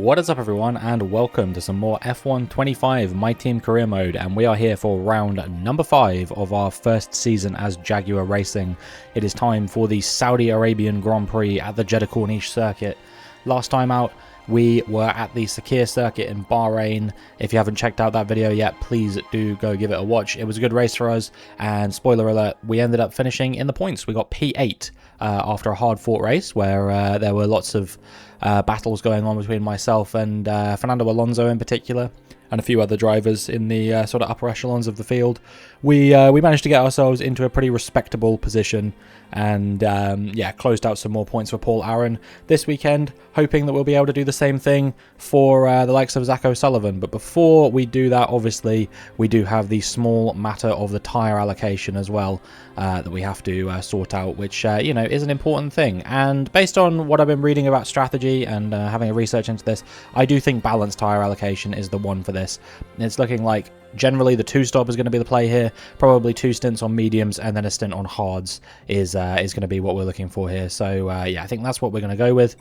What is up everyone, and welcome to some more F1 25 My Team Career Mode, and we are here for round number 5 of our first season as Jaguar Racing. It is time for the Saudi Arabian Grand Prix at the Jeddah Corniche circuit. Last time out we were at the Sakir circuit in Bahrain. If you haven't checked out that video yet, please do go give it a watch. It was a good race for us, and spoiler alert, we ended up finishing in the points. We got P8 after a hard fought race where there were lots of battles going on between myself and Fernando Alonso in particular, and a few other drivers in the sort of upper echelons of the field. We managed to get ourselves into a pretty respectable position, and yeah, closed out some more points for Paul Aaron this weekend, hoping that we'll be able to do the same thing for the likes of Zak O'Sullivan. But before we do that, obviously we do have the small matter of the tyre allocation as well that we have to sort out, which you know, is an important thing. And based on what I've been reading about strategy and having a research into this, I do think balanced tyre allocation is the one for this. It's looking like generally the 2-stop is going to be the play here, probably 2 stints on mediums and then a stint on hards is going to be what we're looking for here. So yeah, I think that's what we're going to go with.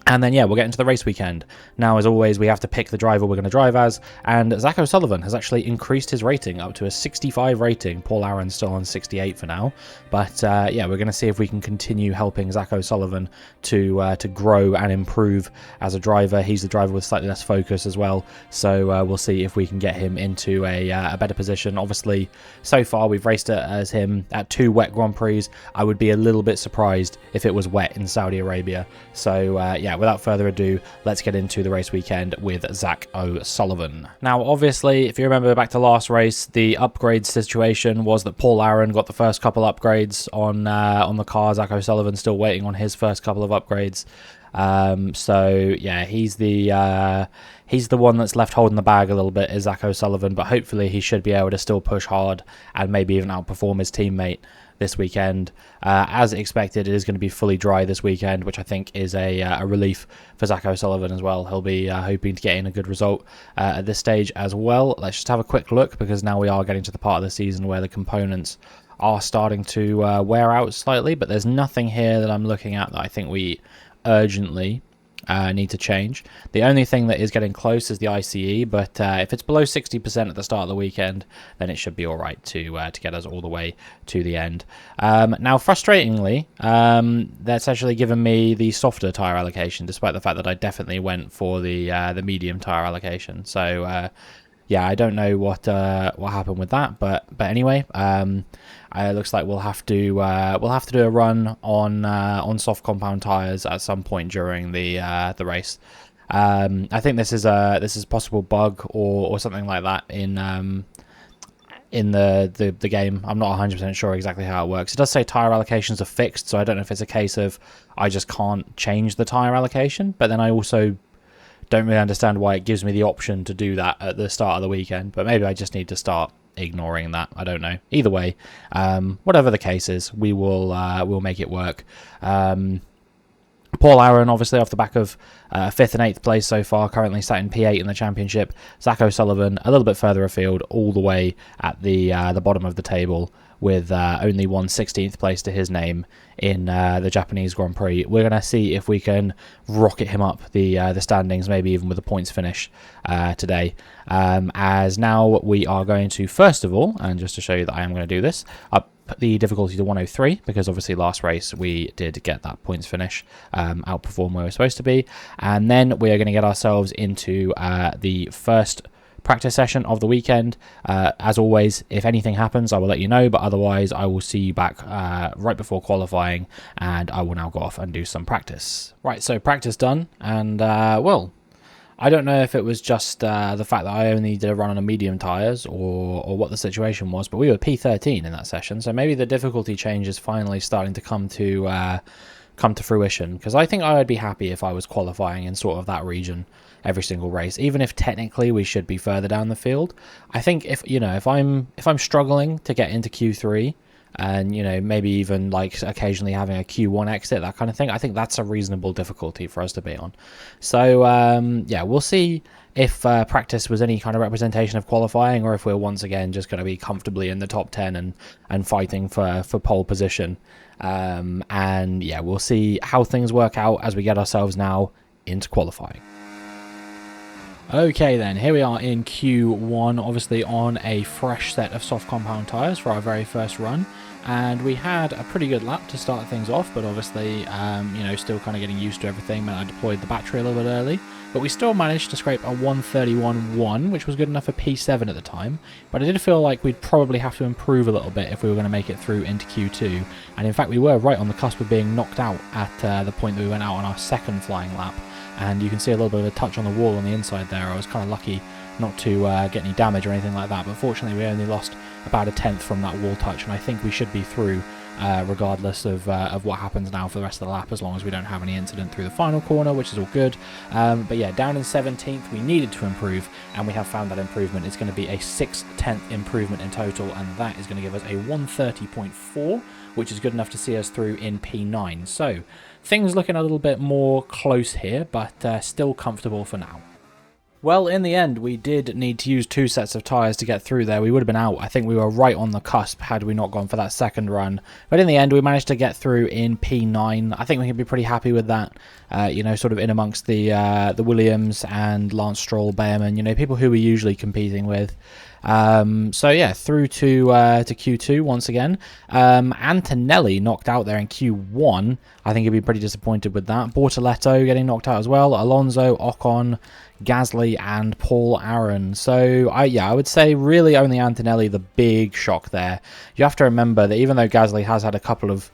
And then, yeah, we'll get into the race weekend. Now, as always, we have to pick the driver we're going to drive as, and Zak O'Sullivan has actually increased his rating up to a 65 rating. Paul Aaron's still on 68 for now. But, yeah, we're going to see if we can continue helping Zak O'Sullivan to grow and improve as a driver. He's the driver with slightly less focus as well, so we'll see if we can get him into a better position. Obviously, so far, we've raced it as him at 2 wet Grand Prix. I would be a little bit surprised if it was wet in Saudi Arabia. So, yeah, without further ado, let's get into the race weekend with Zak O'Sullivan. Now, obviously, if you remember back to last race, the upgrade situation was that Paul Aaron got the first couple upgrades on the car. Zak O'Sullivan still waiting on his first couple of upgrades. So yeah, he's the one that's left holding the bag a little bit, is Zak O'Sullivan, but hopefully he should be able to still push hard and maybe even outperform his teammate this weekend. As expected, it is going to be fully dry this weekend, which I think is a relief for Zak O'Sullivan as well. He'll be hoping to get in a good result at this stage as well. Let's just have a quick look, because now we are getting to the part of the season where the components are starting to wear out slightly, but there's nothing here that I'm looking at that I think we urgently need to change. The only thing that is getting close is the ICE, but if it's below 60% at the start of the weekend, then it should be all right to get us all the way to the end. Now, frustratingly, that's actually given me the softer tyre allocation, despite the fact that I definitely went for the medium tyre allocation. So yeah, I don't know what happened with that, but anyway, it looks like we'll have to do a run on soft compound tires at some point during the race. I think this is a possible bug or something like that in the game. I'm not 100% sure exactly how it works. It does say tire allocations are fixed, so I don't know if it's a case of I just can't change the tire allocation, but then I also don't really understand why it gives me the option to do that at the start of the weekend. But maybe I just need to start ignoring that. I don't know. Either way, whatever the case is, we'll make it work. Paul Aaron, obviously, off the back of 5th and 8th place so far, currently sat in P8 in the championship. Zak O'Sullivan a little bit further afield, all the way at the bottom of the table, with only 1/16th place to his name in the Japanese Grand Prix. We're going to see if we can rocket him up the standings, maybe even with a points finish today. As now we are going to, first of all, and just to show you that I am going to do this, up the difficulty to 103, because obviously last race we did get that points finish, outperform where we're supposed to be. And then we are going to get ourselves into the first practice session of the weekend. As always, if anything happens, I will let you know, but otherwise I will see you back right before qualifying, and I will now go off and do some practice. Right, so practice done, and well, I don't know if it was just the fact that I only did a run on a medium tyres or what the situation was, but we were P13 in that session, so maybe the difficulty change is finally starting to come to fruition, because I think I would be happy if I was qualifying in sort of that region every single race, even if technically we should be further down the field. I think if I'm struggling to get into Q3, and maybe even like occasionally having a Q1 exit, that kind of thing, I think that's a reasonable difficulty for us to be on. So yeah, we'll see if practice was any kind of representation of qualifying, or if we're once again just going to be comfortably in the top 10 and fighting for pole position. And yeah, we'll see how things work out as we get ourselves now into qualifying. Okay then, here we are in Q1, obviously on a fresh set of soft compound tyres for our very first run, and we had a pretty good lap to start things off, but obviously, still kind of getting used to everything, meant I deployed the battery a little bit early, but we still managed to scrape a 1:31.1, which was good enough for P7 at the time, but I did feel like we'd probably have to improve a little bit if we were going to make it through into Q2, and in fact we were right on the cusp of being knocked out at the point that we went out on our second flying lap. And you can see a little bit of a touch on the wall on the inside there. I was kind of lucky not to get any damage or anything like that, but fortunately we only lost about a tenth from that wall touch, and I think we should be through regardless of what happens now for the rest of the lap, as long as we don't have any incident through the final corner, which is all good. But yeah, down in 17th, we needed to improve, and we have found that improvement. It's going to be a 6/10 improvement in total, and that is going to give us a 1:30.4, which is good enough to see us through in P9. So things looking a little bit more close here, but still comfortable for now. Well, in the end, we did need to use 2 sets of tyres to get through there. We would have been out. I think we were right on the cusp had we not gone for that second run. But in the end, we managed to get through in P9. I think we can be pretty happy with that, sort of in amongst the Williams and Lance Stroll, Behrman, people who we're usually competing with. So yeah, through to Q2 once again. Antonelli knocked out there in Q1. I think he'd be pretty disappointed with that. Bortoletto getting knocked out as well. Alonso, Ocon, Gasly, and Paul Aron. So I would say really only Antonelli the big shock there. You have to remember that even though Gasly has had a couple of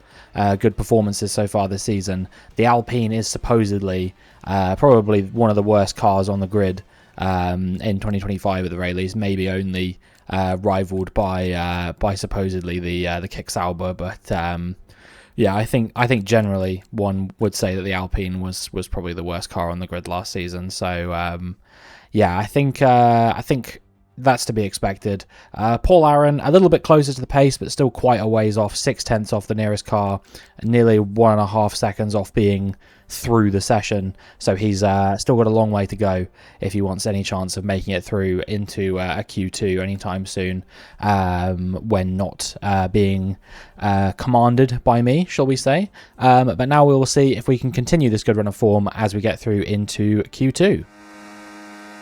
good performances so far this season, the Alpine is supposedly probably one of the worst cars on the grid. In 2025 at the very least, maybe only rivaled by supposedly the Kick Sauber, but I think generally one would say that the Alpine was probably the worst car on the grid last season. So I think that's to be expected. Paul Aron a little bit closer to the pace, but still quite a ways off, 6/10 off the nearest car, nearly 1.5 seconds off being through the session. So he's still got a long way to go if he wants any chance of making it through into a Q2 anytime soon, when not being commanded by me, shall we say. But now we will see if we can continue this good run of form as we get through into Q2.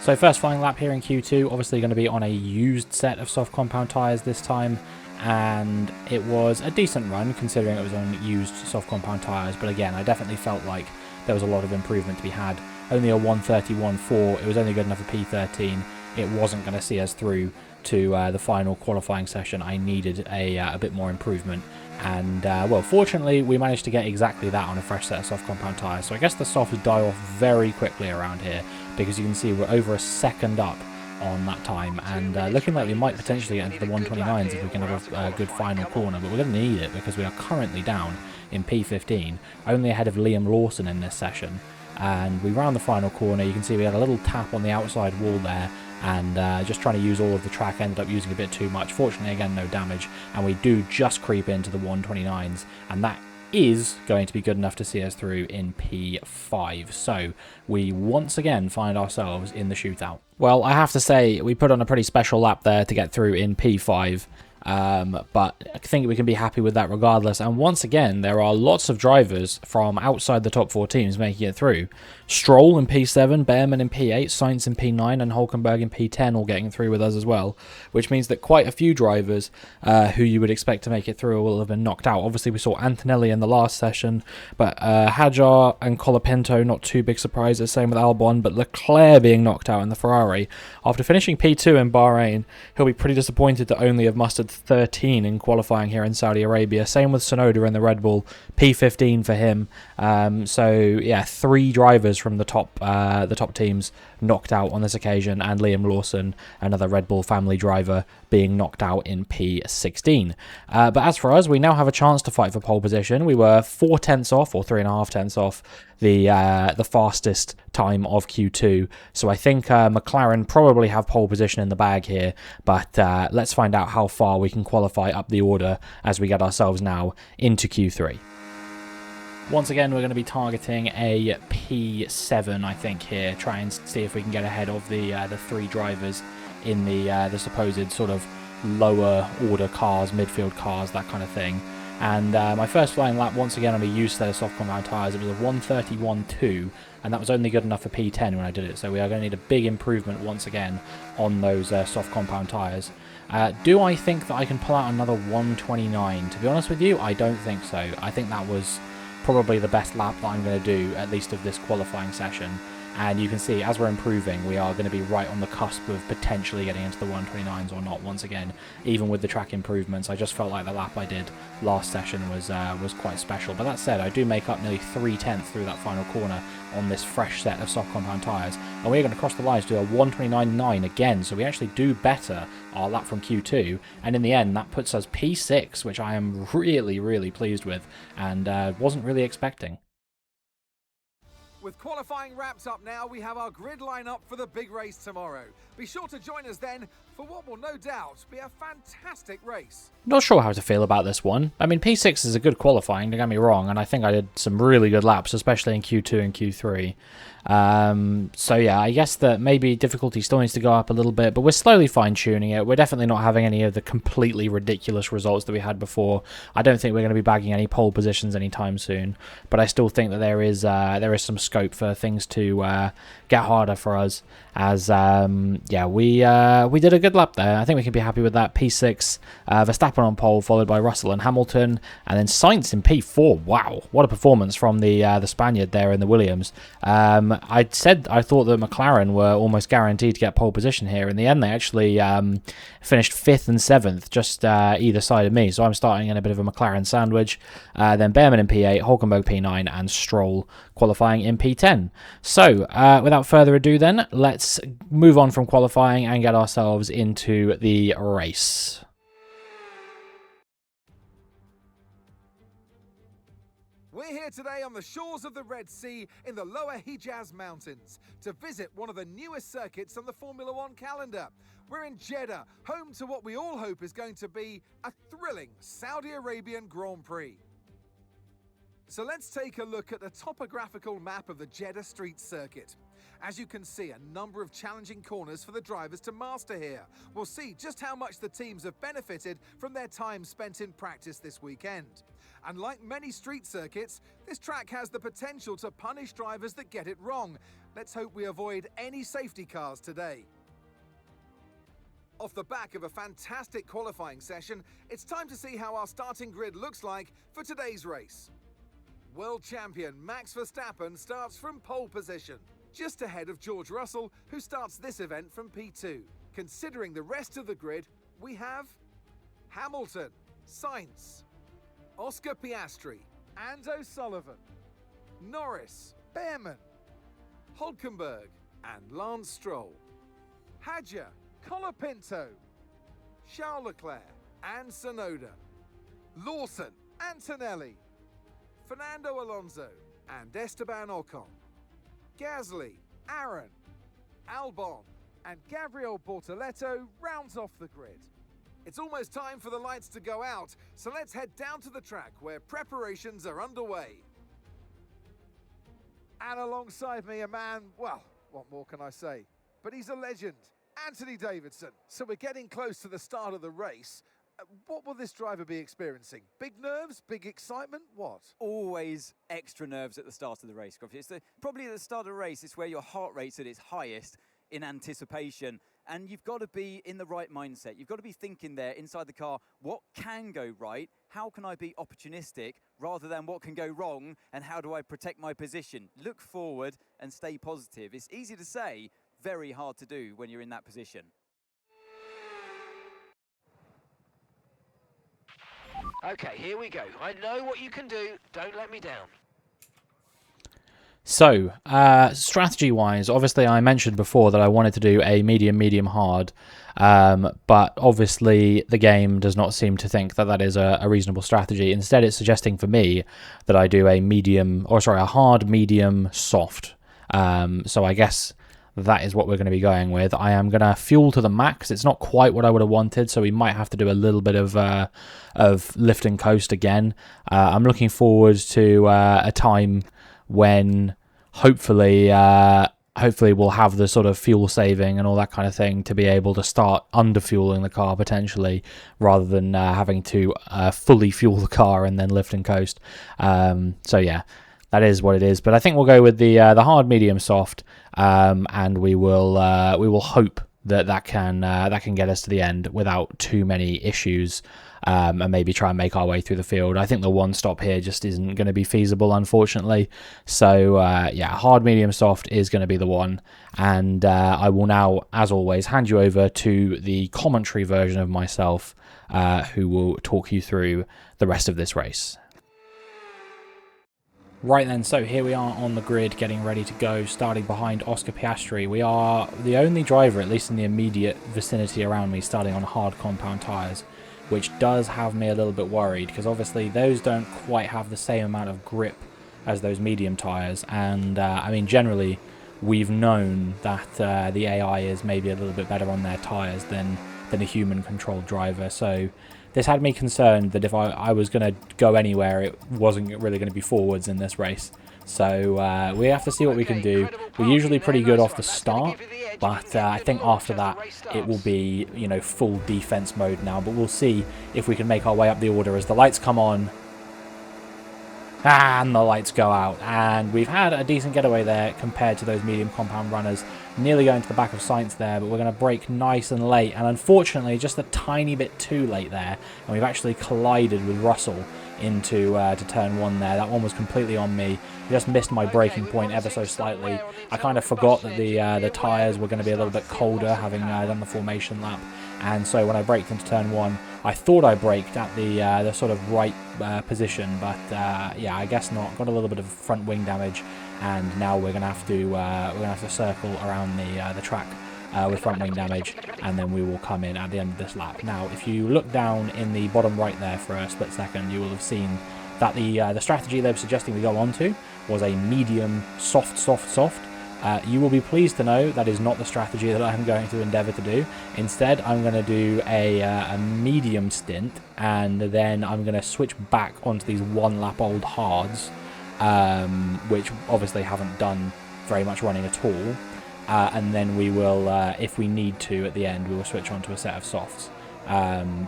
So first flying lap here in Q2, obviously going to be on a used set of soft compound tyres this time, and it was a decent run considering it was on used soft compound tyres, but again, I definitely felt like there was a lot of improvement to be had. Only a 1:31.4, it was only good enough for P13, it wasn't going to see us through to the final qualifying session. I needed a bit more improvement, and well, fortunately we managed to get exactly that on a fresh set of soft compound tyres. So I guess the softs die off very quickly around here, because you can see we're over a second up on that time, and looking like we might potentially get into the 129s if we can have a good final corner, but we're going to need it because we are currently down in P15, only ahead of Liam Lawson in this session. And we round the final corner, you can see we had a little tap on the outside wall there, and just trying to use all of the track, ended up using a bit too much. Fortunately, again, no damage, and we do just creep into the 129s, and that is going to be good enough to see us through in P5. So we once again find ourselves in the shootout. Well, I have to say, we put on a pretty special lap there to get through in P5. But I think we can be happy with that regardless. And once again, there are lots of drivers from outside the top 4 teams making it through. Stroll in P7, Behrman in P8, Sainz in P9, and Hulkenberg in P10 all getting through with us as well, which means that quite a few drivers who you would expect to make it through will have been knocked out. Obviously, we saw Antonelli in the last session, but Hadjar and Colapinto, not too big surprises, same with Albon, but Leclerc being knocked out in the Ferrari. After finishing P2 in Bahrain, he'll be pretty disappointed to only have mustered 13 in qualifying here in Saudi Arabia. Same with Tsunoda in the Red Bull, P15 for him. So yeah, 3 drivers from the top teams knocked out on this occasion, and Liam Lawson, another Red Bull family driver, being knocked out in P16. But as for us, we now have a chance to fight for pole position. We were 4 tenths off, or 3.5 tenths off the fastest time of Q2. So I think McLaren probably have pole position in the bag here, but let's find out how far we can qualify up the order as we get ourselves now into Q3. Once again, we're going to be targeting a P7, I think, here. Try and see if we can get ahead of the 3 drivers in the supposed sort of lower order cars, midfield cars, that kind of thing. And my first flying lap, once again on a used set of soft compound tyres, it was a 1:31.2, and that was only good enough for P10 when I did it, so we are going to need a big improvement once again on those soft compound tyres. Do I think that I can pull out another 1:29? To be honest with you, I don't think so. I think that was probably the best lap that I'm going to do, at least of this qualifying session. And you can see, as we're improving, we are going to be right on the cusp of potentially getting into the 1:29s or not once again, even with the track improvements. I just felt like the lap I did last session was quite special. But that said, I do make up nearly 3/10 through that final corner on this fresh set of soft compound tyres. And we're going to cross the lines to a 1:29.9 again, so we actually do better our lap from Q2. And in the end, that puts us P6, which I am really, really pleased with and wasn't really expecting. With qualifying wrapped up now, we have our grid lineup for the big race tomorrow. Be sure to join us then for what will no doubt be a fantastic race. Not sure how to feel about this one. I mean, P6 is a good qualifying, don't get me wrong, and I think I did some really good laps, especially in Q2 and Q3. So yeah, I guess that maybe difficulty still needs to go up a little bit, but we're slowly fine-tuning it. We're definitely not having any of the completely ridiculous results that we had before. I don't think we're going to be bagging any pole positions anytime soon, but I still think that there is some scope for things to get harder for us. As yeah, we did a good lap there. I think we can be happy with that. P6, Verstappen on pole, followed by Russell and Hamilton, and then Sainz in P4. Wow, what a performance from the Spaniard there in the Williams. I said I thought that McLaren were almost guaranteed to get pole position here. In the end, they actually finished 5th and 7th, just either side of me. So I'm starting in a bit of a McLaren sandwich. Then Behrman in P8, Hulkenberg P9, and Stroll qualifying in P10. So without further ado then, let's move on from qualifying and get ourselves into the race. We're here today on the shores of the Red Sea in the Lower Hejaz Mountains to visit one of the newest circuits on the Formula One calendar. We're in Jeddah, home to what we all hope is going to be a thrilling Saudi Arabian Grand Prix. So let's take a look at the topographical map of the Jeddah Street Circuit. As you can see, a number of challenging corners for the drivers to master here. We'll see just how much the teams have benefited from their time spent in practice this weekend. And like many street circuits, this track has the potential to punish drivers that get it wrong. Let's hope we avoid any safety cars today. Off the back of a fantastic qualifying session, it's time to see how our starting grid looks like for today's race. World champion Max Verstappen starts from pole position, just ahead of George Russell, who starts this event from P2. Considering the rest of the grid, we have Hamilton, Sainz, Oscar Piastri, and O'Sullivan, Norris, Behrman, Hulkenberg, and Lance Stroll, Hadjar, Colapinto, Charles Leclerc, and Tsunoda, Lawson, Antonelli, Fernando Alonso, and Esteban Ocon, Gasly, Aaron, Albon, and Gabriel Bortoleto rounds off the grid. It's almost time for the lights to go out, so let's head down to the track where preparations are underway. And alongside me, a man, well, what more can I say? But he's a legend, Anthony Davidson. So we're getting close to the start of the race. What will this driver be experiencing? Big nerves, big excitement, what? Always extra nerves at the start of the race, Grumpy. Probably at the start of the race, it's where your heart rate's at its highest in anticipation. And you've got to be in the right mindset. You've got to be thinking there inside the car, what can go right? How can I be opportunistic rather than what can go wrong? And how do I protect my position? Look forward and stay positive. It's easy to say, very hard to do when you're in that position. Okay, here we go. I know what you can do. Don't let me down. So, strategy-wise, obviously I mentioned before that I wanted to do a medium hard, but obviously the game does not seem to think that that is a reasonable strategy. Instead, it's suggesting for me that I do a hard, medium, soft. So I guess that is what we're going to be going with. I am going to fuel to the max. It's not quite what I would have wanted, so we might have to do a little bit of lift and coast again. I'm looking forward to a time when hopefully hopefully we'll have the sort of fuel saving and all that kind of thing to be able to start under-fueling the car potentially, rather than having to fully fuel the car and then lift and coast. So yeah, that is what it is. But I think we'll go with the hard, medium, soft, and we will hope that can get us to the end without too many issues, and maybe try and make our way through the field. I think the one stop here just isn't going to be feasible, unfortunately. So yeah, hard, medium, soft is going to be the one. And I will now, as always, hand you over to the commentary version of myself, who will talk you through the rest of this race. Right then, so here we are on the grid getting ready to go, starting behind Oscar Piastri. We are the only driver, at least in the immediate vicinity around me, starting on hard compound tyres, which does have me a little bit worried, because obviously those don't quite have the same amount of grip as those medium tyres. And I mean, generally we've known that the AI is maybe a little bit better on their tyres than a human controlled driver. So this had me concerned that if I was going to go anywhere, it wasn't really going to be forwards in this race. So we have to see what we can do. We're usually pretty good off the start, but I think after that it will be, you know, full defense mode now. But we'll see if we can make our way up the order as the lights come on. And the lights go out, and we've had a decent getaway there compared to those medium compound runners. Nearly going to the back of Sainz there, but we're going to brake nice and late, and unfortunately just a tiny bit too late there, and we've actually collided with Russell into to turn one there. That one was completely on me. Just missed my braking point ever so slightly. I kind of forgot that the tyres were going to be a little bit colder, having done the formation lap, and so when I braked into turn one, I thought I braked at the sort of right position, but yeah, I guess not. Got a little bit of front wing damage, and now we're gonna have to circle around the track with front wing damage, and then we will come in at the end of this lap. Now, if you look down in the bottom right there for a split second, you will have seen that the strategy they were suggesting we go on to was a medium, soft, soft, soft. You will be pleased to know that is not the strategy that I'm going to endeavour to do. Instead, I'm going to do a medium stint, and then I'm going to switch back onto these one lap old hards, which obviously haven't done very much running at all. And then we will, if we need to at the end, we will switch on to a set of softs.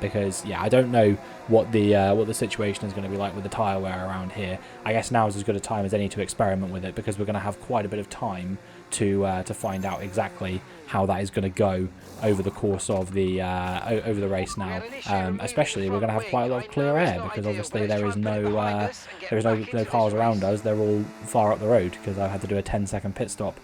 Because yeah, I don't know what the situation is going to be like with the tyre wear around here. I guess now is as good a time as any to experiment with it, because we're going to have quite a bit of time to find out exactly how that is going to go over the course of the race now. Especially we're going to have quite a lot of clear air, because obviously there is no cars around us. They're all far up the road, because I had to do a 10-second pit stop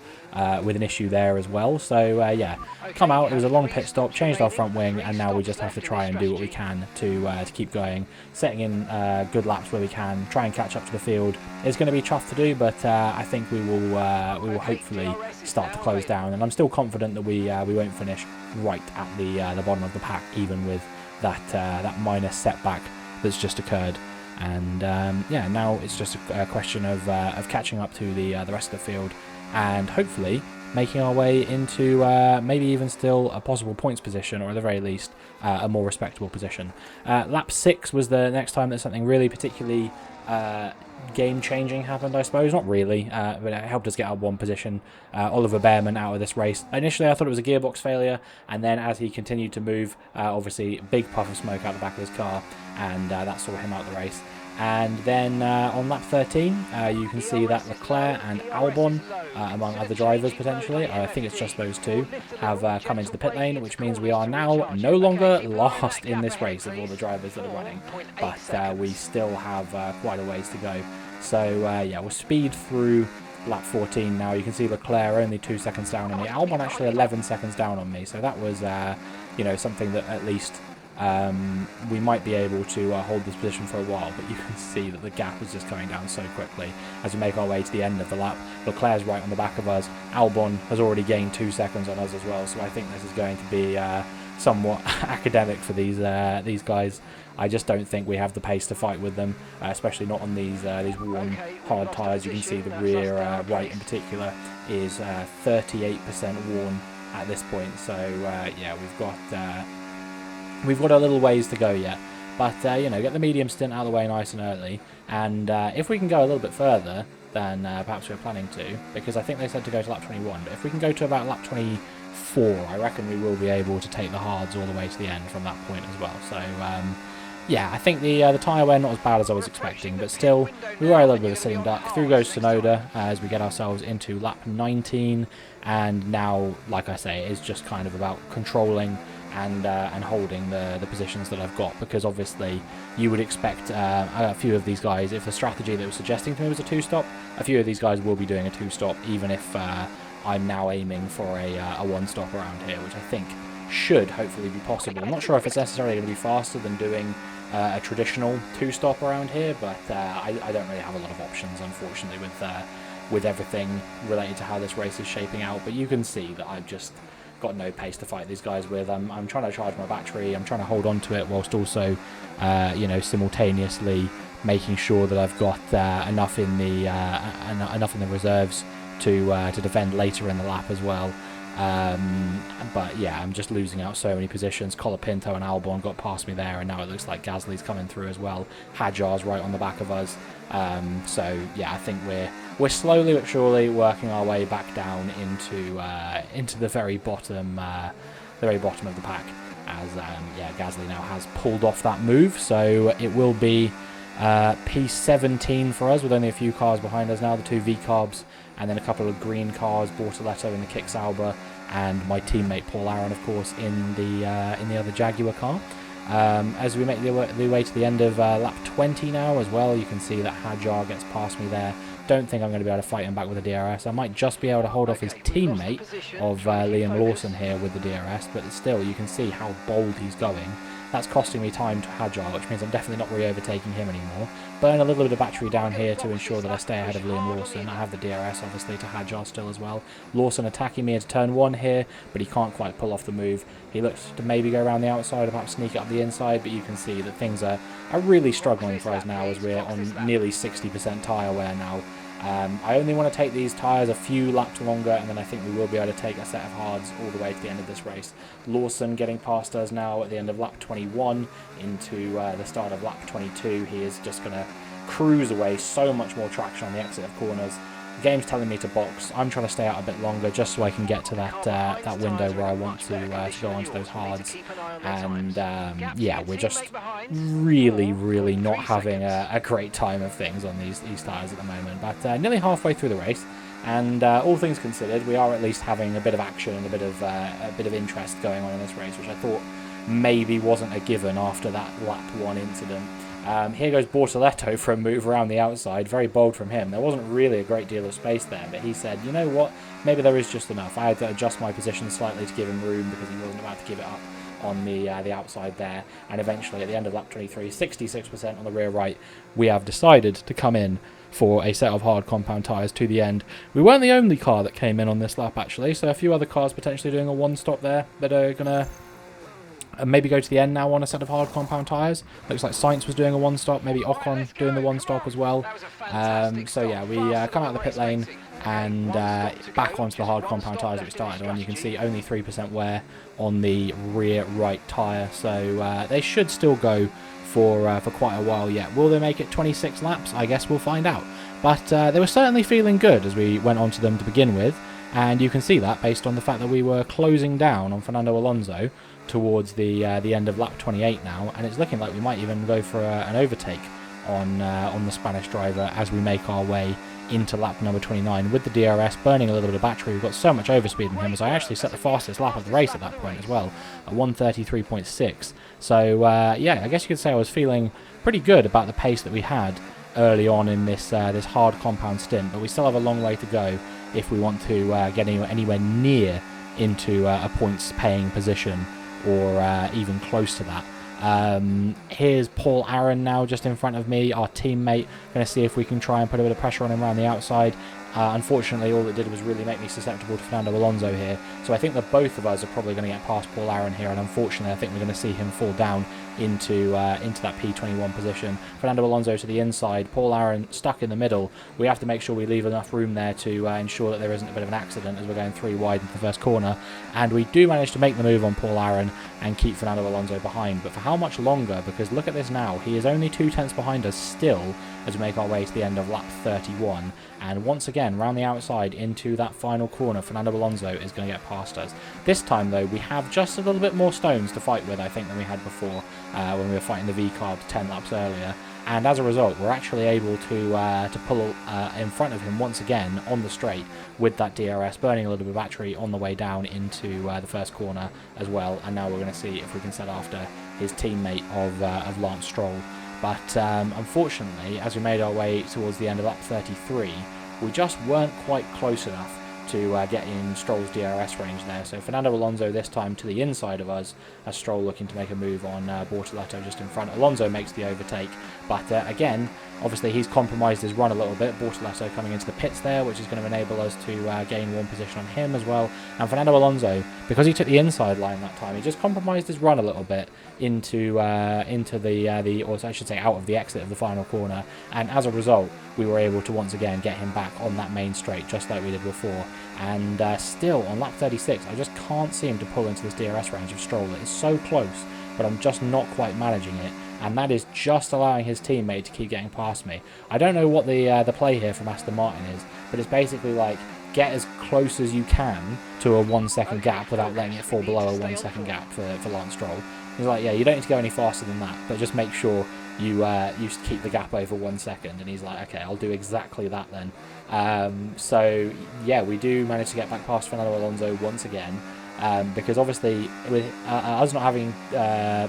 with an issue there as well. So yeah, come out. It was a long pit stop, changed our front wing, and now we just have to try and do what we can to keep going, setting in good laps where we can, try and catch up to the field. It's going to be tough to do, but I think we will hopefully start to close down, and I'm still confident that we won't finish right at the bottom of the pack, even with that minor setback that's just occurred. And yeah, now it's just a question of catching up to the rest of the field, and hopefully making our way into maybe even still a possible points position, or at the very least a more respectable position. Lap 6 was the next time that something really particularly game-changing happened, I suppose. Not really, but it helped us get our one position. Oliver Behrman out of this race. Initially I thought it was a gearbox failure, and then as he continued to move, obviously big puff of smoke out the back of his car, and that saw him out the race. And then on lap 13, you can see that Leclerc and Albon, among other drivers potentially, I think it's just those two, have come into the pit lane, which means we are now no longer last in this race of all the drivers that are running, but we still have quite a ways to go. So yeah, we'll speed through lap 14 now. You can see Leclerc only 2 seconds down on me, Albon actually 11 seconds down on me, so that was you know, something that at least we might be able to hold this position for a while, but you can see that the gap is just coming down so quickly as we make our way to the end of the lap. Leclerc's right on the back of us. Albon has already gained 2 seconds on us as well, so I think this is going to be somewhat academic for these guys. I just don't think we have the pace to fight with them, especially not on these worn hard tyres. You can see the rear right in particular is 38% worn at this point, so yeah, we've got a little ways to go yet, but you know, get the medium stint out of the way nice and early, and if we can go a little bit further, than perhaps we were planning to, because I think they said to go to lap 21, but if we can go to about lap 24, I reckon we will be able to take the hards all the way to the end from that point as well. So yeah, I think the tyre wear not as bad as I was expecting, but still, we were a little bit of a sitting duck. Through goes Tsunoda as we get ourselves into lap 19, and now, like I say, it's just kind of about controlling and holding the positions that I've got, because obviously you would expect a few of these guys, if the strategy that was suggesting to me was a two-stop, a few of these guys will be doing a two-stop, even if I'm now aiming for a one-stop around here, which I think should hopefully be possible. I'm not sure if it's necessarily going to be faster than doing a traditional two-stop around here, but I don't really have a lot of options, unfortunately, with everything related to how this race is shaping out. But you can see that I've just got no pace to fight these guys with. I'm trying to charge my battery, I'm trying to hold on to it whilst also simultaneously making sure that I've got enough in the reserves to defend later in the lap as well. But yeah, I'm just losing out so many positions. Colapinto and Albon got past me there, and now it looks like Gasly's coming through as well. Hadjar's right on the back of us. So yeah, I think we're slowly but surely working our way back down into the very bottom of the pack, as Gasly now has pulled off that move. So it will be P17 for us, with only a few cars behind us now, the two V-carbs, and then a couple of green cars, Bortoletto in the Kick Sauber, and my teammate Paul Aaron, of course, in the other Jaguar car. As we make the way to the end of lap 20 now as well, you can see that Hadjar gets past me there. Don't think I'm going to be able to fight him back with the DRS. I might just be able to hold off his teammate of Liam Lawson here with the DRS, but still, you can see how bold he's going. That's costing me time to Hadjar, which means I'm definitely not re-overtaking him anymore. Burn a little bit of battery down here to ensure that I stay ahead of Liam Lawson. I have the DRS, obviously, to Hadjar still as well. Lawson attacking me into turn 1 here, but he can't quite pull off the move. He looks to maybe go around the outside, or perhaps sneak up the inside, but you can see that things are really struggling for us now, as we're on nearly 60% tyre wear now. I only want to take these tyres a few laps longer, and then I think we will be able to take a set of hards all the way to the end of this race. Lawson getting past us now at the end of lap 21 into the start of lap 22. He is just going to cruise away, so much more traction on the exit of corners. The game's telling me to box. I'm trying to stay out a bit longer just so I can get to that window where I want to go onto those hards. And yeah, we're just really not having a great time of things on these tyres at the moment. But nearly halfway through the race, and all things considered, we are at least having a bit of action and a bit of interest going on in this race, which I thought maybe wasn't a given after that lap 1 incident. Here goes Bortoletto for a move around the outside. Very bold from him. There wasn't really a great deal of space there, but he said, you know what, maybe there is just enough. I had to adjust my position slightly to give him room, because he wasn't about to give it up on the outside there. And eventually, at the end of lap 23, 66% on the rear right, we have decided to come in for a set of hard compound tyres to the end. We weren't the only car that came in on this lap, actually, so a few other cars potentially doing a one-stop there that are going to maybe go to the end now on a set of hard compound tyres. Looks like Sainz was doing a one-stop, maybe Ocon doing the one-stop as well. So yeah, we come out of the pit lane and back onto the hard compound tyres that we started on. You can see only 3% wear on the rear right tyre, so they should still go for quite a while yet. Will they make it 26 laps? I guess we'll find out. But they were certainly feeling good as we went onto them to begin with, and you can see that based on the fact that we were closing down on Fernando Alonso towards the end of lap 28 now, and it's looking like we might even go for an overtake on the Spanish driver as we make our way into lap number 29 with the DRS, burning a little bit of battery. We've got so much overspeed in him, as I actually set the fastest lap of the race at that point as well, at 1:33.6. So yeah, I guess you could say I was feeling pretty good about the pace that we had early on in this hard compound stint, but we still have a long way to go if we want to get anywhere near into a points paying position, or even close to that. Here's Paul Aaron now just in front of me, our teammate. Going to see if we can try and put a bit of pressure on him around the outside. unfortunately, all it did was really make me susceptible to Fernando Alonso here. So I think that both of us are probably going to get past Paul Aaron here, and unfortunately, I think we're going to see him fall down into that P21 position. Fernando Alonso to the inside, Paul Aaron stuck in the middle. We have to make sure we leave enough room there to ensure that there isn't a bit of an accident as we're going 3 wide into the first corner. And we do manage to make the move on Paul Aaron and keep Fernando Alonso behind. But for how much longer? Because look at this now. He is only 2 tenths behind us still as we make our way to the end of lap 31. And once again, round the outside into that final corner, Fernando Alonso is going to get past us. This time, though, we have just a little bit more stones to fight with, I think, than we had before when we were fighting the V-carb 10 laps earlier. And as a result, we're actually able to pull in front of him once again on the straight with that DRS, burning a little bit of battery on the way down into the first corner as well. And now we're going to see if we can set after his teammate of Lance Stroll. But unfortunately, as we made our way towards the end of lap 33, we just weren't quite close enough to get in Stroll's DRS range there. So Fernando Alonso this time to the inside of us, as Stroll looking to make a move on Bortoleto just in front. Alonso makes the overtake, but again, obviously he's compromised his run a little bit. Bortoleto coming into the pits there, which is going to enable us to gain 1 position on him as well. And Fernando Alonso, because he took the inside line that time, he just compromised his run a little bit into the or I should say out of the exit of the final corner. And as a result, we were able to once again get him back on that main straight, just like we did before. And still, on lap 36, I just can't seem to pull into this DRS range of Stroll. It is so close, but I'm just not quite managing it. And that is just allowing his teammate to keep getting past me. I don't know what the play here from Aston Martin is, but it's basically like, get as close as you can to a 1 second gap without letting it fall below a 1 second gap for Lance Stroll. He's like, yeah, you don't need to go any faster than that, but just make sure you keep the gap over 1 second. And he's like, okay, I'll do exactly that then. So yeah, we do manage to get back past Fernando Alonso once again, because obviously with us not having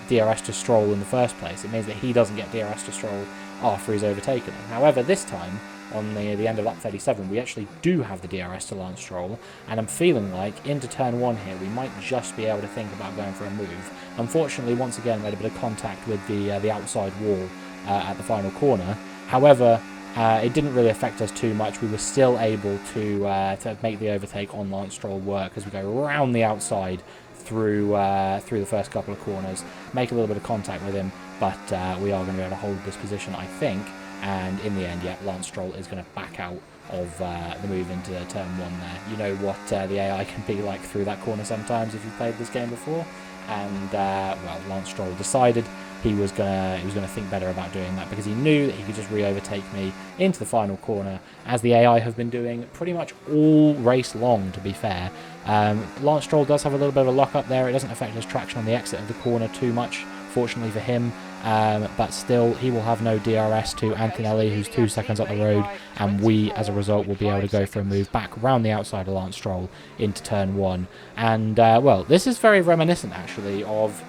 DRS to Stroll in the first place, it means that he doesn't get DRS to Stroll after he's overtaken him. However, this time on the end of lap 37, we actually do have the DRS to Lance Stroll, and I'm feeling like into turn 1 here we might just be able to think about going for a move. Unfortunately, once again, we had a bit of contact with the outside wall at the final corner. However, it didn't really affect us too much. We were still able to make the overtake on Lance Stroll work as we go around the outside through the first couple of corners, make a little bit of contact with him, but we are going to be able to hold this position, I think. And in the end, yeah, Lance Stroll is going to back out of the move into turn 1 there. You know what the AI can be like through that corner sometimes if you've played this game before. And well, Lance Stroll decided he was gonna think better about doing that, because he knew that he could just re-overtake me into the final corner, as the AI have been doing pretty much all race long, to be fair. Lance Stroll does have a little bit of a lock up there. It doesn't affect his traction on the exit of the corner too much, fortunately for him. But still, he will have no DRS to Antonelli, who's 2 seconds up the road, and we, as a result, will be able to go for a move back around the outside of Lance Stroll into turn 1. And well, this is very reminiscent, actually, of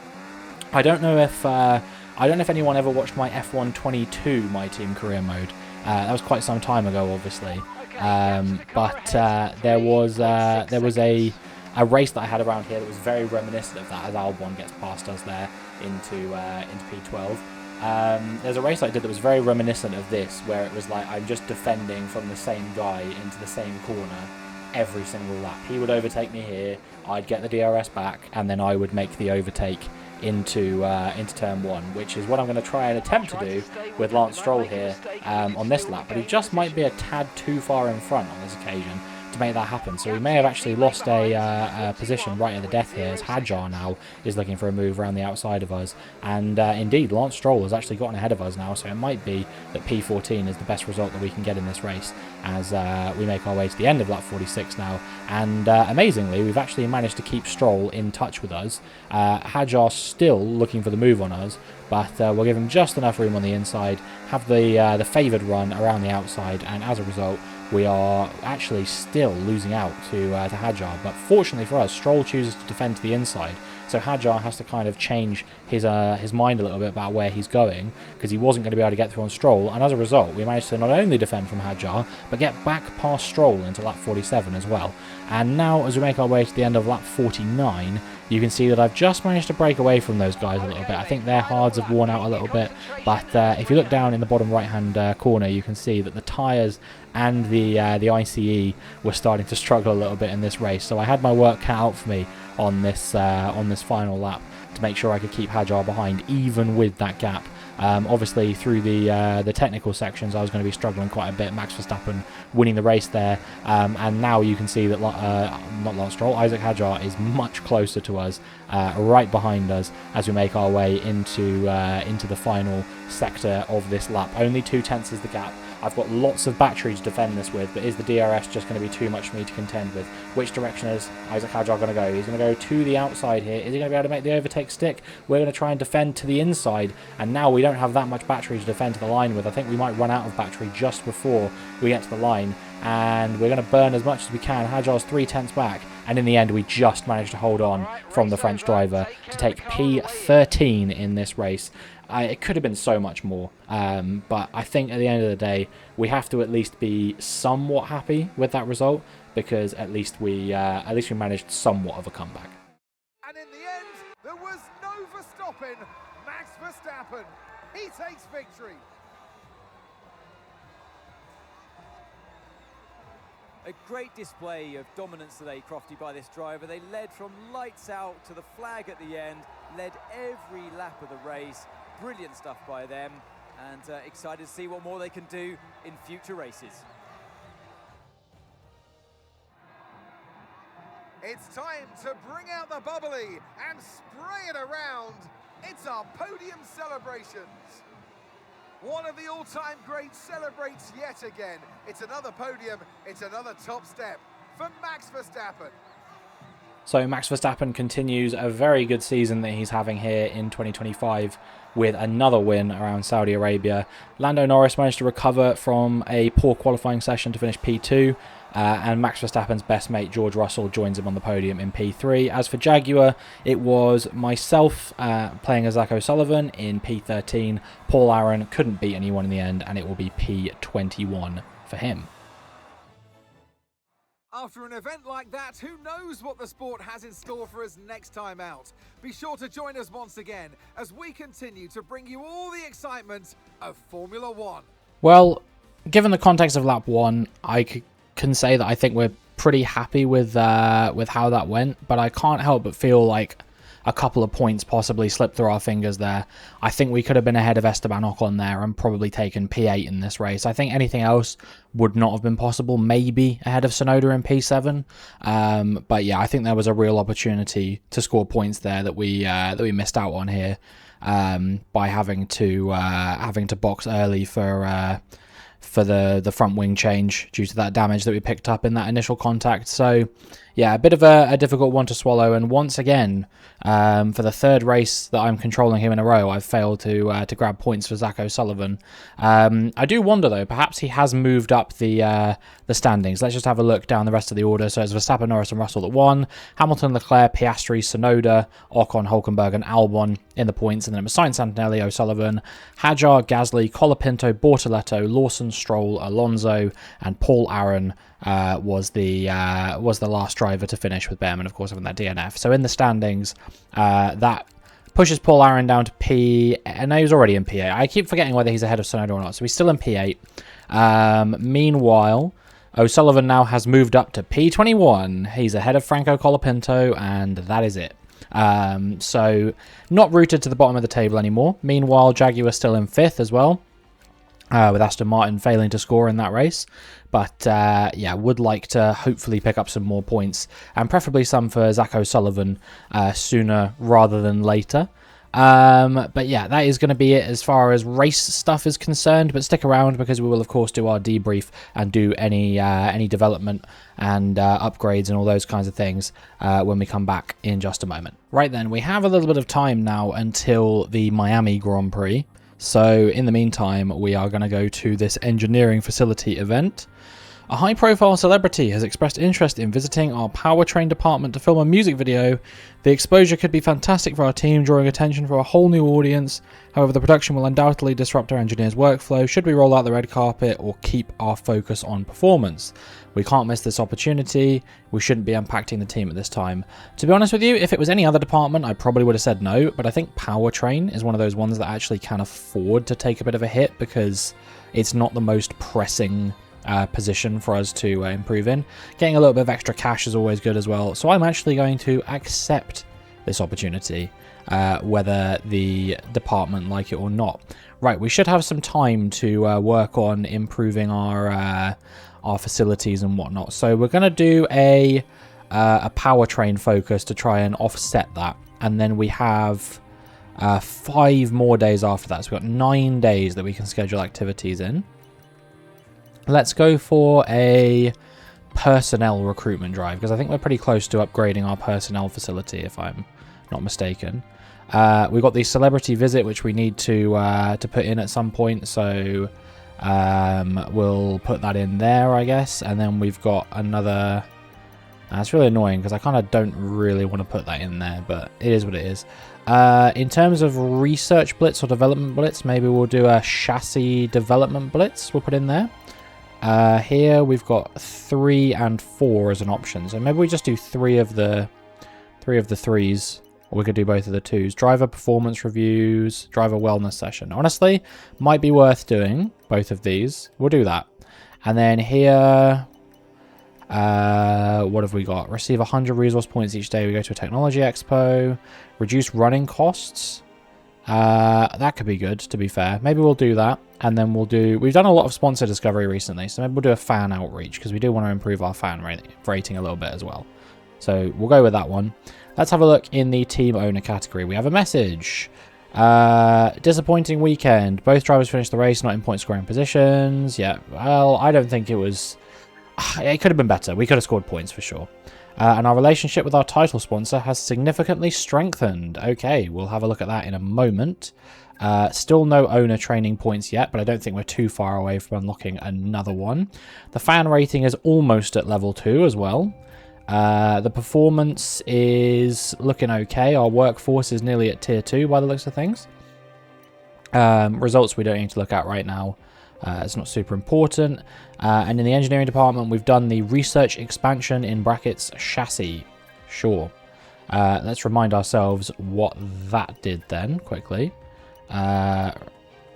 I don't know if anyone ever watched my F1 22 My Team career mode. That was quite some time ago, obviously. But there was a race that I had around here that was very reminiscent of that, as Albon gets past us there into P12. There's a race I did that was very reminiscent of this, where it was like I'm just defending from the same guy into the same corner every single lap. He would overtake me here, I'd get the DRS back, and then I would make the overtake into turn 1, which is what I'm going to try and attempt to do with Lance Stroll here on this lap. But he just might be a tad too far in front on this occasion to make that happen. So we may have actually lost a position right at the death here, as Hadjar now is looking for a move around the outside of us. And indeed, Lance Stroll has actually gotten ahead of us now, so it might be that P14 is the best result that we can get in this race, as we make our way to the end of lap 46 now. And amazingly, we've actually managed to keep Stroll in touch with us. Hadjar still looking for the move on us, but we'll give him just enough room on the inside, have the favoured run around the outside, and as a result, we are actually still losing out to Hadjar. But fortunately for us, Stroll chooses to defend to the inside, So Hadjar has to kind of change his mind a little bit about where he's going, because he wasn't going to be able to get through on Stroll, and as a result we managed to not only defend from Hadjar but get back past Stroll into lap 47 as well. And now as we make our way to the end of lap 49, you can see that I've just managed to break away from those guys a little bit. I think their hards have worn out a little bit, but if you look down in the bottom right hand corner, you can see that the tyres and the ICE were starting to struggle a little bit in this race. So I had my work cut out for me on this final lap to make sure I could keep Hadjar behind, even with that gap. Obviously, through the technical sections, I was going to be struggling quite a bit. Max Verstappen winning the race there, and now you can see that not Lance Stroll, Isaac Hadjar is much closer to us, right behind us as we make our way into the final sector of this lap. Only 2/10 is the gap. I've got lots of battery to defend this with, but is the DRS just going to be too much for me to contend with? Which direction is Isaac Hadjar going to go? He's going to go to the outside here. Is he going to be able to make the overtake stick? We're going to try and defend to the inside, and now we don't have that much battery to defend to the line with. I think we might run out of battery just before we get to the line, and we're going to burn as much as we can. Hadjar's 3/10 back, and in the end we just managed to hold on from the French driver to take P13 in this race. It could have been so much more, but I think at the end of the day we have to at least be somewhat happy with that result, because at least we managed somewhat of a comeback. And in the end, there was no Verstappen. Max Verstappen, he takes victory. A great display of dominance today, Crofty, by this driver. They led from lights out to the flag at the end, led every lap of the race. Brilliant stuff by them, and excited to see what more they can do in future races. It's time to bring out the bubbly and spray it around. It's our podium celebrations. One of the all-time greats celebrates yet again. It's another podium, it's another top step for Max Verstappen. So Max Verstappen continues a very good season that he's having here in 2025 with another win around Saudi Arabia. Lando Norris managed to recover from a poor qualifying session to finish P2, and Max Verstappen's best mate George Russell joins him on the podium in P3. As for Jaguar, it was myself playing as Zak O'Sullivan in P13. Paul Aaron couldn't beat anyone in the end, and it will be P21 for him. After an event like that, who knows what the sport has in store for us next time out? Be sure to join us once again as we continue to bring you all the excitement of Formula One. Well, given the context of lap 1, I can say that I think we're pretty happy with how that went, but I can't help but feel like a couple of points possibly slipped through our fingers there. I think we could have been ahead of Esteban Ocon there and probably taken P8 in this race. I think anything else would not have been possible, maybe ahead of Tsunoda in P7. But yeah, I think there was a real opportunity to score points there that we missed out on here by having to box early for the front wing change due to that damage that we picked up in that initial contact. So yeah, a bit of a difficult one to swallow, and once again, for the third race that I'm controlling him in a row, I've failed to grab points for Zak O'Sullivan. I do wonder though, perhaps he has moved up the standings. Let's just have a look down the rest of the order. So it's Verstappen, Norris and Russell at 1, Hamilton, Leclerc, Piastri, Tsunoda, Ocon, Hülkenberg and Albon in the points, and then it was Sainz, Antonelli, O'Sullivan, Hadjar, Gasly, Colapinto, Bortoletto, Lawson, Stroll, Alonso, and Paul Aaron was the last driver to finish, with Behrman of course having that DNF. So in the standings, that pushes Paul Aaron down to P. No, he was already in P8. I keep forgetting whether he's ahead of Tsunoda or not. So he's still in P8. Meanwhile, O'Sullivan now has moved up to P21. He's ahead of Franco Colapinto, and that is it. So not rooted to the bottom of the table anymore. Meanwhile, Jaguar still in 5th as well, with Aston Martin failing to score in that race. But yeah, would like to hopefully pick up some more points, and preferably some for Zak O'Sullivan sooner rather than later. But yeah, that is going to be it as far as race stuff is concerned. But stick around, because we will of course do our debrief and do any development and upgrades and all those kinds of things when we come back in just a moment. Right then, we have a little bit of time now until the Miami Grand Prix. So in the meantime, we are going to go to this engineering facility event. A high-profile celebrity has expressed interest in visiting our powertrain department to film a music video. The exposure could be fantastic for our team, drawing attention for a whole new audience. However, the production will undoubtedly disrupt our engineers' workflow should we roll out the red carpet or keep our focus on performance. We can't miss this opportunity. We shouldn't be impacting the team at this time. To be honest with you, if it was any other department, I probably would have said no, but I think powertrain is one of those ones that actually can afford to take a bit of a hit because it's not the most pressing position for us to improve in. Getting a little bit of extra cash is always good as well, so I'm actually going to accept this opportunity, whether the department like it or not. Right, we should have some time to work on improving our facilities and whatnot, so we're going to do a powertrain focus to try and offset that, and then we have 5 more days after that, so we've got 9 days that we can schedule activities in. Let's go for a personnel recruitment drive, because I think we're pretty close to upgrading our personnel facility, if I'm not mistaken. We've got the celebrity visit, which we need to put in at some point, so we'll put that in there, I guess. And then we've got another... That's really annoying, because I kind of don't really want to put that in there, but it is what it is. In terms of research blitz or development blitz, maybe we'll do a chassis development blitz. We'll put in there. Here we've got 3 and 4 as an option, so maybe we just do 3 of the 3s, or we could do both of the 2s. Driver performance reviews, driver wellness session. Honestly, might be worth doing both of these. We'll do that. And then here, what have we got? Receive 100 resource points each day we go to a technology expo. Reduce running costs. That could be good, to be fair. Maybe we'll do that. And then we've done a lot of sponsor discovery recently, so maybe we'll do a fan outreach, because we do want to improve our fan rating a little bit as well. So we'll go with that one. Let's have a look in the team owner category. We have a message. Disappointing weekend. Both drivers finished the race not in point scoring positions. Yeah, well, I don't think it was... It could have been better. We could have scored points for sure. And our relationship with our title sponsor has significantly strengthened. Okay, we'll have a look at that in a moment. Still no owner training points yet, but I don't think we're too far away from unlocking another one. The fan rating is almost at level 2 as well. The performance is looking okay. Our workforce is nearly at tier 2 by the looks of things. Results we don't need to look at right now. It's not super important. And in the engineering department, we've done the research expansion in brackets chassis. Sure. Let's remind ourselves what that did then, quickly.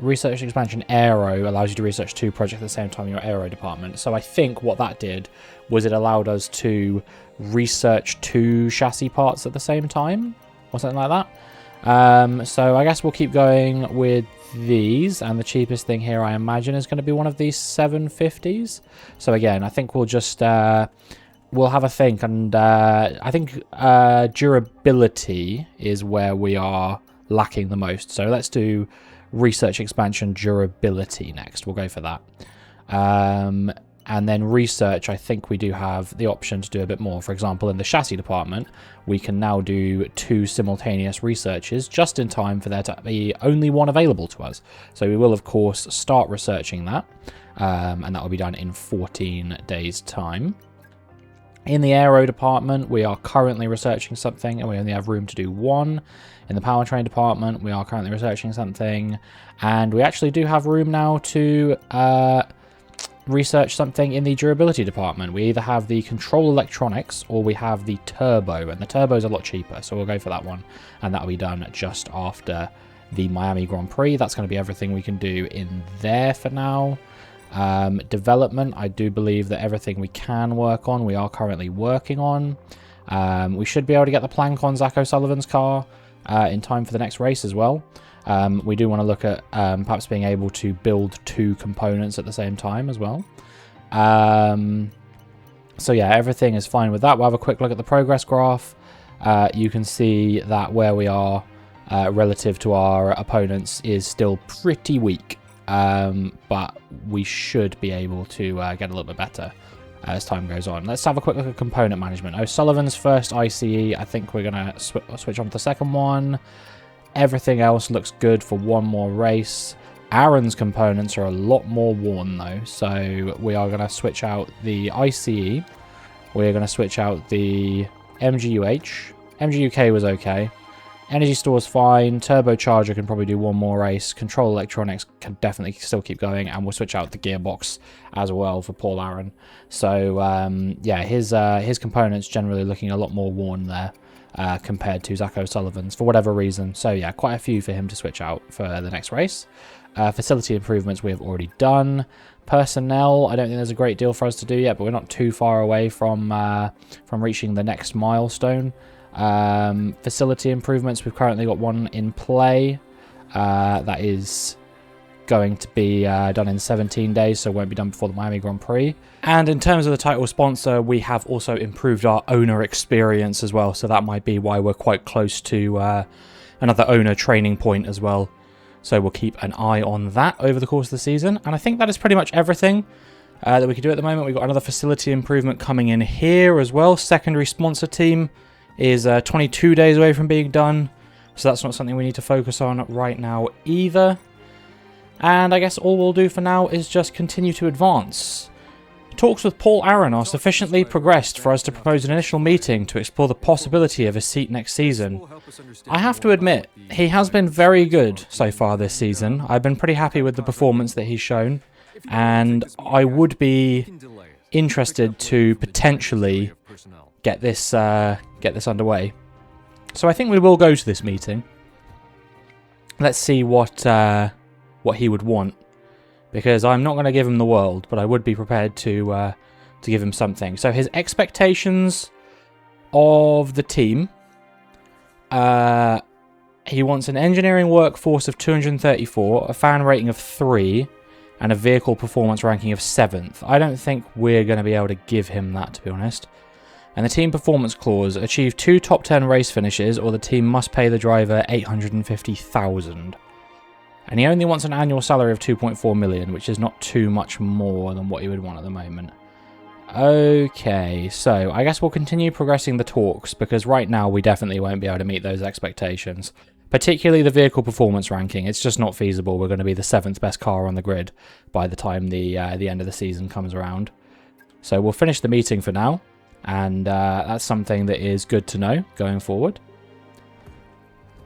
Research expansion aero allows you to research 2 projects at the same time in your aero department. So I think what that did was it allowed us to research 2 chassis parts at the same time, or something like that. So I guess we'll keep going with these, and the cheapest thing here I imagine is going to be one of these 750s. So again, I think we'll just we'll have a think, and I think durability is where we are lacking the most. So let's do research expansion durability next. We'll go for that. And then research, I think we do have the option to do a bit more. For example, in the chassis department, we can now do 2 simultaneous researches just in time for there to be only one available to us. So we will, of course, start researching that, and that will be done in 14 days' time. In the aero department, we are currently researching something, and we only have room to do 1. In the powertrain department, we are currently researching something, and we actually do have room now to research something in the durability department. We either have the control electronics or we have the turbo, and the turbo is a lot cheaper, so we'll go for that one, and that'll be done just after the Miami Grand Prix. That's going to be everything we can do in there for now. Development, I do believe that everything we can work on, we are currently working on. We should be able to get the plank on Zak O'Sullivan's car in time for the next race as well. We do want to look at perhaps being able to build 2 components at the same time as well. So yeah, everything is fine with that. We'll have a quick look at the progress graph. You can see that where we are relative to our opponents is still pretty weak. But we should be able to get a little bit better as time goes on. Let's have a quick look at component management. O'Sullivan's first ICE, I think we're going to switch on to the second one. Everything else looks good for one more race. Aaron's components are a lot more worn though, so we are going to switch out the ICE. We're going to switch out the MGUH. MGUK was okay. Energy store's fine. Turbocharger can probably do one more race. Control electronics can definitely still keep going, and we'll switch out the gearbox as well for Paul Aaron. So yeah, his components generally looking a lot more worn there compared to Zak O'Sullivan's for whatever reason. So yeah, quite a few for him to switch out for the next race. Facility improvements we have already done. Personnel, I don't think there's a great deal for us to do yet, but we're not too far away from reaching the next milestone. Facility improvements, we've currently got one in play. That is going to be done in 17 days, so it won't be done before the Miami Grand Prix. And in terms of the title sponsor, we have also improved our owner experience as well, so that might be why we're quite close to another owner training point as well. So we'll keep an eye on that over the course of the season. And I think that is pretty much everything that we can do at the moment. We've got another facility improvement coming in here as well. Secondary sponsor team is 22 days away from being done, so that's not something we need to focus on right now either. And I guess all we'll do for now is just continue to advance. Talks with Paul Aaron are sufficiently progressed for us to propose an initial meeting to explore the possibility of a seat next season. I have to admit, he has been very good so far this season. I've been pretty happy with the performance that he's shown, and I would be interested to potentially get this underway. So I think we will go to this meeting. Let's see what he would want, because I'm not going to give him the world, but I would be prepared to give him something. So his expectations of the team, he wants an engineering workforce of 234, a fan rating of 3, and a vehicle performance ranking of 7th. I don't think we're going to be able to give him that, to be honest. And the team performance clause, achieve 2 top 10 race finishes, or the team must pay the driver $850,000. And he only wants an annual salary of 2.4 million, which is not too much more than what he would want at the moment. Okay, so I guess we'll continue progressing the talks, because right now we definitely won't be able to meet those expectations. Particularly the vehicle performance ranking, it's just not feasible. We're going to be the 7th best car on the grid by the time the end of the season comes around. So we'll finish the meeting for now, and that's something that is good to know going forward.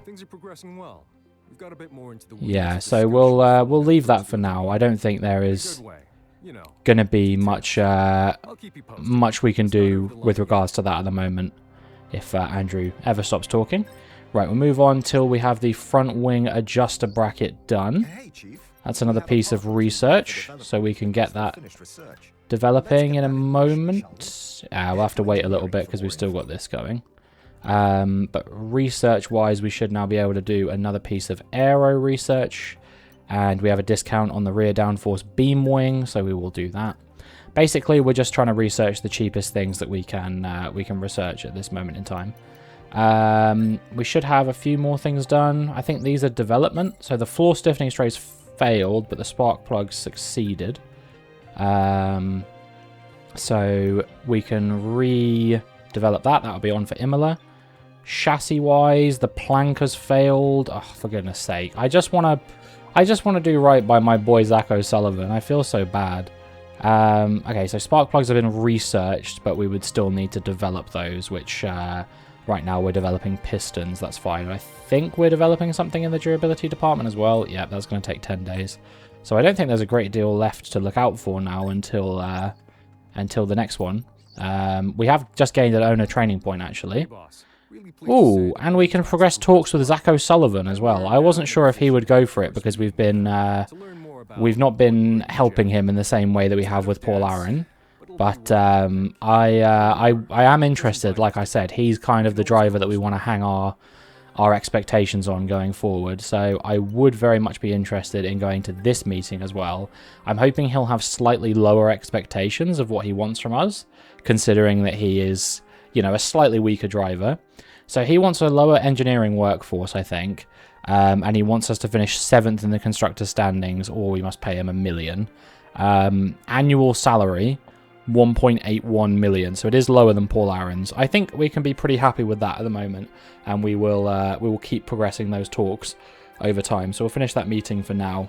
Things are progressing well. We've got a bit more into the weeds. Yeah, so we'll leave that for now. I don't think there is going to be much we can do with regards to that at the moment, if Andrew ever stops talking. Right, we'll move on till we have the front wing adjuster bracket done. That's another piece of research, so we can get that developing in a moment. We'll have to wait a little bit because we've still got this going. But research-wise, we should now be able to do another piece of aero research. And we have a discount on the rear downforce beam wing, so we will do that. Basically, we're just trying to research the cheapest things that we can research at this moment in time. We should have a few more things done. I think these are development. So the floor stiffening strays failed, but the spark plugs succeeded. So we can redevelop that. That'll be on for Imola. Chassis-wise, the plank has failed. Oh, for goodness sake! I just want to do right by my boy Zak O'Sullivan. I feel so bad. Okay, so spark plugs have been researched, but we would still need to develop those, which right now we're developing pistons. That's fine. I think we're developing something in the durability department as well. Yeah, that's going to take 10 days. So I don't think there's a great deal left to look out for now until the next one. We have just gained an owner training point, actually. Ooh, and we can progress talks with Zak O'Sullivan as well. I wasn't sure if he would go for it because we've not been helping him in the same way that we have with Paul Aaron. But I am interested. Like I said, he's kind of the driver that we want to hang our expectations on going forward. So I would very much be interested in going to this meeting as well. I'm hoping he'll have slightly lower expectations of what he wants from us, considering that he is, you know, a slightly weaker driver. So he wants a lower engineering workforce, I think, and he wants us to finish 7th in the constructor standings, or we must pay him $1 million. Annual salary, 1.81 million, so it is lower than Paul Aaron's. I think we can be pretty happy with that at the moment, and we will keep progressing those talks over time. So we'll finish that meeting for now.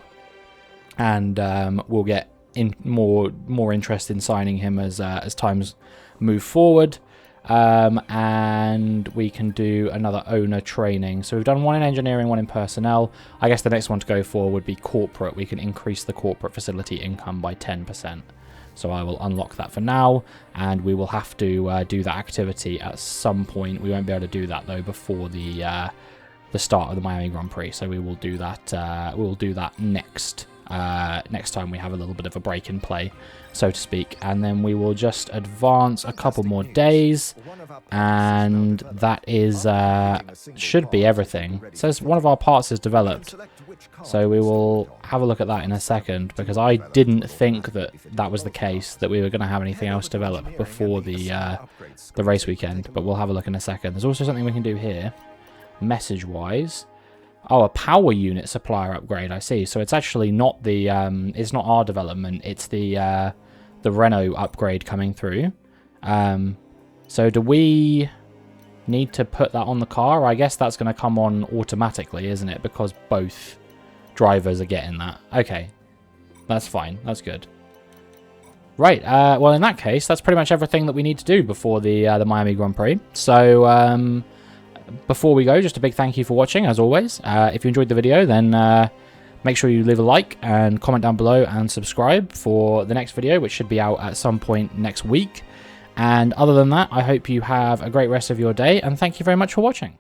and we'll get in more interest in signing him as times move forward. And we can do another owner training. So we've done one in engineering, one in personnel. I guess the next one to go for would be corporate. We can increase the corporate facility income by 10%. So I will unlock that for now, and we will have to do that activity at some point. We won't be able to do that though before the start of the Miami Grand Prix. So we will do that. We will do that next time we have a little bit of a break in play, so to speak, and then we will just advance a couple more days, and that is should be everything. It says one of our parts is developed, so we will have a look at that in a second, because I didn't think that was the case, that we were going to have anything else develop before the race weekend, but we'll have a look in a second. There's also something we can do here, message wise. Oh, a power unit supplier upgrade, I see. So it's actually not the it's not our development, it's the Renault upgrade coming through. So do we need to put that on the car? I guess that's going to come on automatically, isn't it? Because both drivers are getting that. Okay, that's fine, that's good. Right, well in that case, that's pretty much everything that we need to do before the Miami Grand Prix. So before we go, just a big thank you for watching, as always. If you enjoyed the video, then make sure you leave a like and comment down below and subscribe for the next video, which should be out at some point next week. And other than that, I hope you have a great rest of your day, and thank you very much for watching.